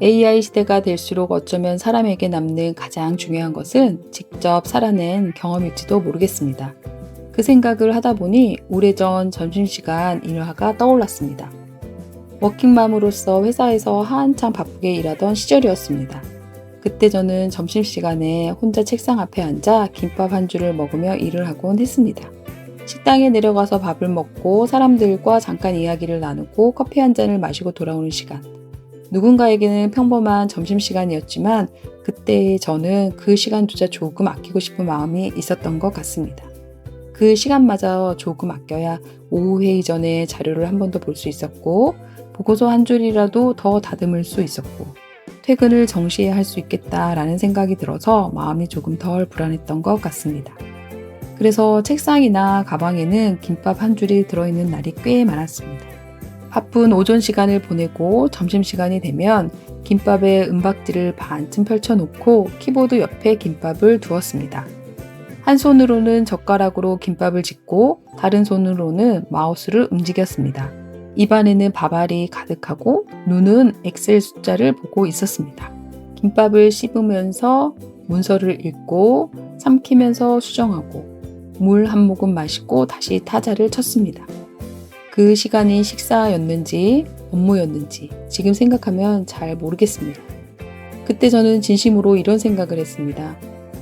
AI 시대가 될수록 어쩌면 사람에게 남는 가장 중요한 것은 직접 살아낸 경험일지도 모르겠습니다. 그 생각을 하다 보니 오래전 점심시간 일화가 떠올랐습니다. 워킹맘으로서 회사에서 한창 바쁘게 일하던 시절이었습니다. 그때 저는 점심시간에 혼자 책상 앞에 앉아 김밥 한 줄을 먹으며 일을 하곤 했습니다. 식당에 내려가서 밥을 먹고 사람들과 잠깐 이야기를 나누고 커피 한 잔을 마시고 돌아오는 시간. 누군가에게는 평범한 점심시간이었지만 그때 저는 그 시간조차 조금 아끼고 싶은 마음이 있었던 것 같습니다. 그 시간마저 조금 아껴야 오후 회의 전에 자료를 한 번 더 볼 수 있었고 보고서 한 줄이라도 더 다듬을 수 있었고 퇴근을 정시에 할 수 있겠다라는 생각이 들어서 마음이 조금 덜 불안했던 것 같습니다. 그래서 책상이나 가방에는 김밥 한 줄이 들어있는 날이 꽤 많았습니다. 바쁜 오전 시간을 보내고 점심시간이 되면 김밥에 은박지를 반쯤 펼쳐놓고 키보드 옆에 김밥을 두었습니다. 한 손으로는 젓가락으로 김밥을 짓고 다른 손으로는 마우스를 움직였습니다. 입안에는 밥알이 가득하고 눈은 엑셀 숫자를 보고 있었습니다. 김밥을 씹으면서 문서를 읽고 삼키면서 수정하고 물 한 모금 마시고 다시 타자를 쳤습니다. 그 시간이 식사였는지 업무였는지 지금 생각하면 잘 모르겠습니다. 그때 저는 진심으로 이런 생각을 했습니다.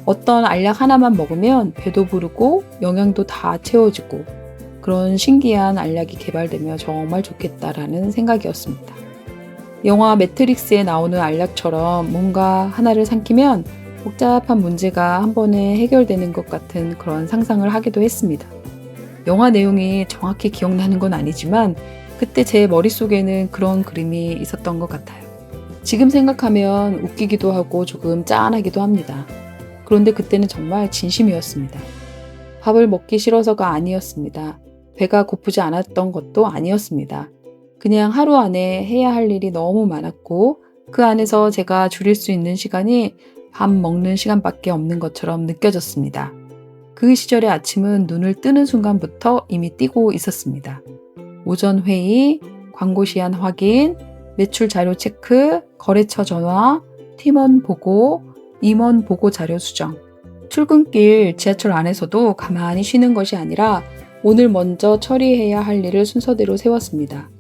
어떤 알약 하나만 먹으면 배도 부르고 영양도 다 채워지고 그런 신기한 알약이 개발되면 정말 좋겠다라는 생각이었습니다. 영화 매트릭스에 나오는 알약처럼 뭔가 하나를 삼키면 복잡한 문제가 한 번에 해결되는 것 같은 그런 상상을 하기도 했습니다. 영화 내용이 정확히 기억나는 건 아니지만 그때 제 머릿속에는 그런 그림이 있었던 것 같아요. 지금 생각하면 웃기기도 하고 조금 짠하기도 합니다. 그런데 그때는 정말 진심이었습니다. 밥을 먹기 싫어서가 아니었습니다. 배가 고프지 않았던 것도 아니었습니다. 그냥 하루 안에 해야 할 일이 너무 많았고 그 안에서 제가 줄일 수 있는 시간이 밥 먹는 시간밖에 없는 것처럼 느껴졌습니다. 그 시절의 아침은 눈을 뜨는 순간부터 이미 띄고 있었습니다. 오전 회의, 광고 시안 확인, 매출 자료 체크, 거래처 전화, 팀원 보고, 임원 보고 자료 수정. 출근길 지하철 안에서도 가만히 쉬는 것이 아니라 오늘 먼저 처리해야 할 일을 순서대로 세웠습니다.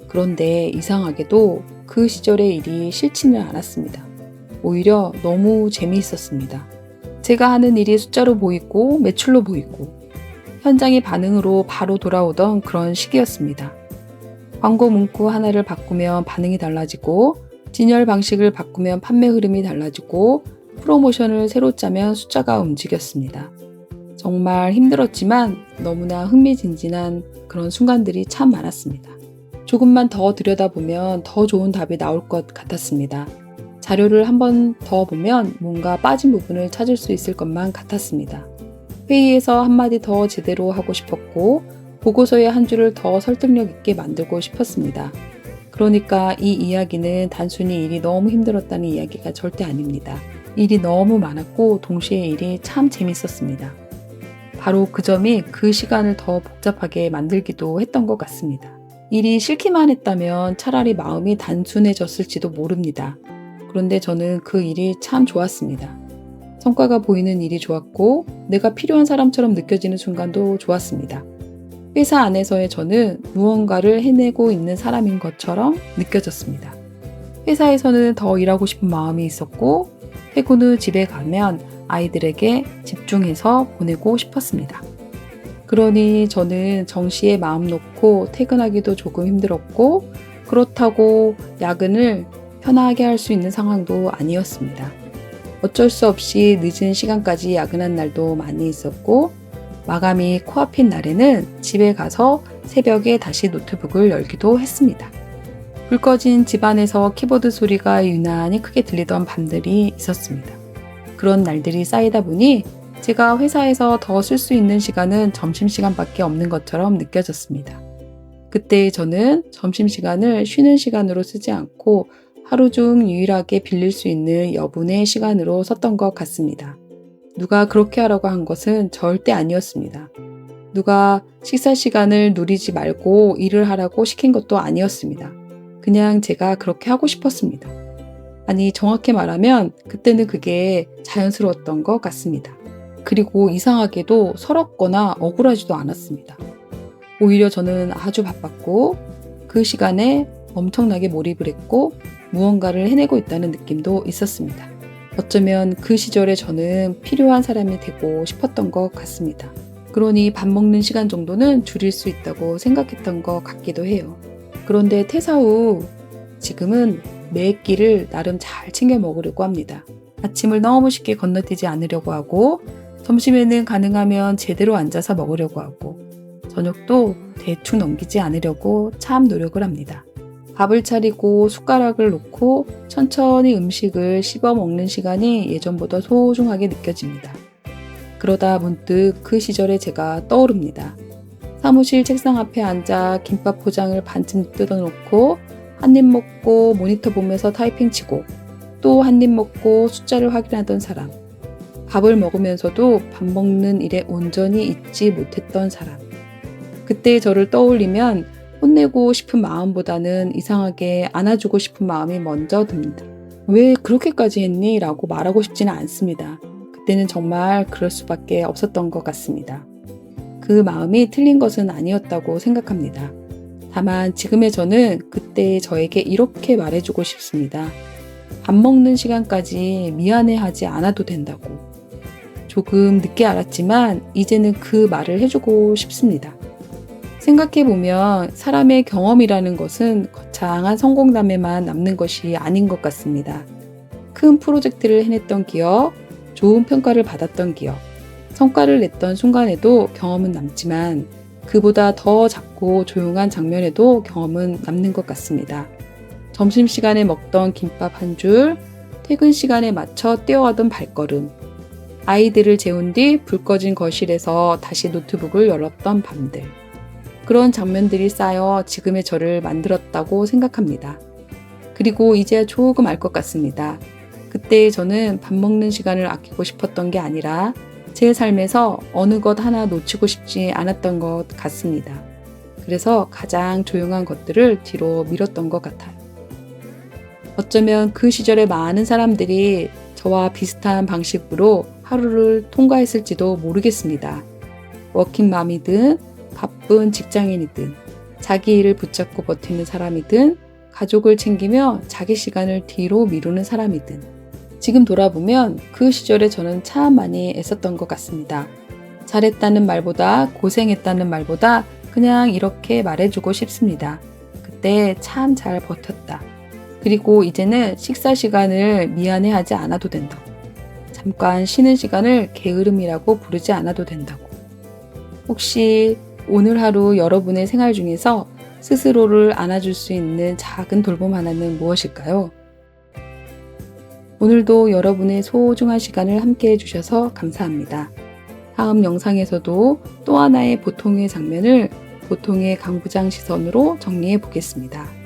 그런데 이상하게도 그 시절의 일이 싫지는 않았습니다. 오히려 너무 재미있었습니다. 제가 하는 일이 숫자로 보이고 매출로 보이고 현장의 반응으로 바로 돌아오던 그런 시기였습니다. 광고 문구 하나를 바꾸면 반응이 달라지고 진열 방식을 바꾸면 판매 흐름이 달라지고 프로모션을 새로 짜면 숫자가 움직였습니다. 정말 힘들었지만 너무나 흥미진진한 그런 순간들이 참 많았습니다. 조금만 더 들여다보면 더 좋은 답이 나올 것 같았습니다. 자료를 한 번 더 보면 뭔가 빠진 부분을 찾을 수 있을 것만 같았습니다. 회의에서 한마디 더 제대로 하고 싶었고 보고서의 한 줄을 더 설득력 있게 만들고 싶었습니다. 그러니까 이 이야기는 단순히 일이 너무 힘들었다는 이야기가 절대 아닙니다. 일이 너무 많았고 동시에 일이 참 재밌었습니다. 바로 그 점이 그 시간을 더 복잡하게 만들기도 했던 것 같습니다. 일이 싫기만 했다면 차라리 마음이 단순해졌을지도 모릅니다. 그런데 저는 그 일이 참 좋았습니다. 성과가 보이는 일이 좋았고 내가 필요한 사람처럼 느껴지는 순간도 좋았습니다. 회사 안에서의 저는 무언가를 해내고 있는 사람인 것처럼 느껴졌습니다. 회사에서는 더 일하고 싶은 마음이 있었고 퇴근 후 집에 가면 아이들에게 집중해서 보내고 싶었습니다. 그러니 저는 정시에 마음 놓고 퇴근하기도 조금 힘들었고 그렇다고 야근을 편하게 할 수 있는 상황도 아니었습니다. 어쩔 수 없이 늦은 시간까지 야근한 날도 많이 있었고 마감이 코앞인 날에는 집에 가서 새벽에 다시 노트북을 열기도 했습니다. 불 꺼진 집안에서 키보드 소리가 유난히 크게 들리던 밤들이 있었습니다. 그런 날들이 쌓이다 보니 제가 회사에서 더 쓸 수 있는 시간은 점심시간밖에 없는 것처럼 느껴졌습니다. 그때 저는 점심시간을 쉬는 시간으로 쓰지 않고 하루 중 유일하게 빌릴 수 있는 여분의 시간으로 썼던 것 같습니다. 누가 그렇게 하라고 한 것은 절대 아니었습니다. 누가 식사 시간을 누리지 말고 일을 하라고 시킨 것도 아니었습니다. 그냥 제가 그렇게 하고 싶었습니다. 아니, 정확히 말하면 그때는 그게 자연스러웠던 것 같습니다. 그리고 이상하게도 서럽거나 억울하지도 않았습니다. 오히려 저는 아주 바빴고 그 시간에 엄청나게 몰입을 했고 무언가를 해내고 있다는 느낌도 있었습니다. 어쩌면 그 시절에 저는 필요한 사람이 되고 싶었던 것 같습니다. 그러니 밥 먹는 시간 정도는 줄일 수 있다고 생각했던 것 같기도 해요. 그런데 퇴사 후 지금은 매 끼를 나름 잘 챙겨 먹으려고 합니다. 아침을 너무 쉽게 건너뛰지 않으려고 하고 점심에는 가능하면 제대로 앉아서 먹으려고 하고 저녁도 대충 넘기지 않으려고 참 노력을 합니다. 밥을 차리고 숟가락을 놓고 천천히 음식을 씹어 먹는 시간이 예전보다 소중하게 느껴집니다. 그러다 문득 그 시절의 제가 떠오릅니다. 사무실 책상 앞에 앉아 김밥 포장을 반쯤 뜯어놓고 한 입 먹고 모니터 보면서 타이핑 치고 또 한 입 먹고 숫자를 확인하던 사람. 밥을 먹으면서도 밥 먹는 일에 온전히 잊지 못했던 사람. 그때의 저를 떠올리면 혼내고 싶은 마음보다는 이상하게 안아주고 싶은 마음이 먼저 듭니다. 왜 그렇게까지 했니? 라고 말하고 싶지는 않습니다. 그때는 정말 그럴 수밖에 없었던 것 같습니다. 그 마음이 틀린 것은 아니었다고 생각합니다. 다만 지금의 저는 그때의 저에게 이렇게 말해주고 싶습니다. 밥 먹는 시간까지 미안해하지 않아도 된다고. 조금 늦게 알았지만 이제는 그 말을 해주고 싶습니다. 생각해보면 사람의 경험이라는 것은 거창한 성공담에만 남는 것이 아닌 것 같습니다. 큰 프로젝트를 해냈던 기업, 좋은 평가를 받았던 기업, 성과를 냈던 순간에도 경험은 남지만 그보다 더 작고 조용한 장면에도 경험은 남는 것 같습니다. 점심시간에 먹던 김밥 한 줄, 퇴근 시간에 맞춰 뛰어가던 발걸음, 아이들을 재운 뒤 불 꺼진 거실에서 다시 노트북을 열었던 밤들. 그런 장면들이 쌓여 지금의 저를 만들었다고 생각합니다. 그리고 이제야 조금 알 것 같습니다. 그때 저는 밥 먹는 시간을 아끼고 싶었던 게 아니라 제 삶에서 어느 것 하나 놓치고 싶지 않았던 것 같습니다. 그래서 가장 조용한 것들을 뒤로 미뤘던 것 같아요. 어쩌면 그 시절에 많은 사람들이 저와 비슷한 방식으로 하루를 통과했을지도 모르겠습니다. 워킹맘이든 바쁜 직장인이든 자기 일을 붙잡고 버티는 사람이든 가족을 챙기며 자기 시간을 뒤로 미루는 사람이든 지금 돌아보면 그 시절에 저는 참 많이 애썼던 것 같습니다. 잘했다는 말보다 고생했다는 말보다 그냥 이렇게 말해주고 싶습니다. 그때 참 잘 버텼다. 그리고 이제는 식사 시간을 미안해하지 않아도 된다고. 잠깐 쉬는 시간을 게으름이라고 부르지 않아도 된다고. 혹시 오늘 하루 여러분의 생활 중에서 스스로를 안아줄 수 있는 작은 돌봄 하나는 무엇일까요? 오늘도 여러분의 소중한 시간을 함께 해주셔서 감사합니다. 다음 영상에서도 또 하나의 보통의 장면을 보통의 강부장 시선으로 정리해 보겠습니다.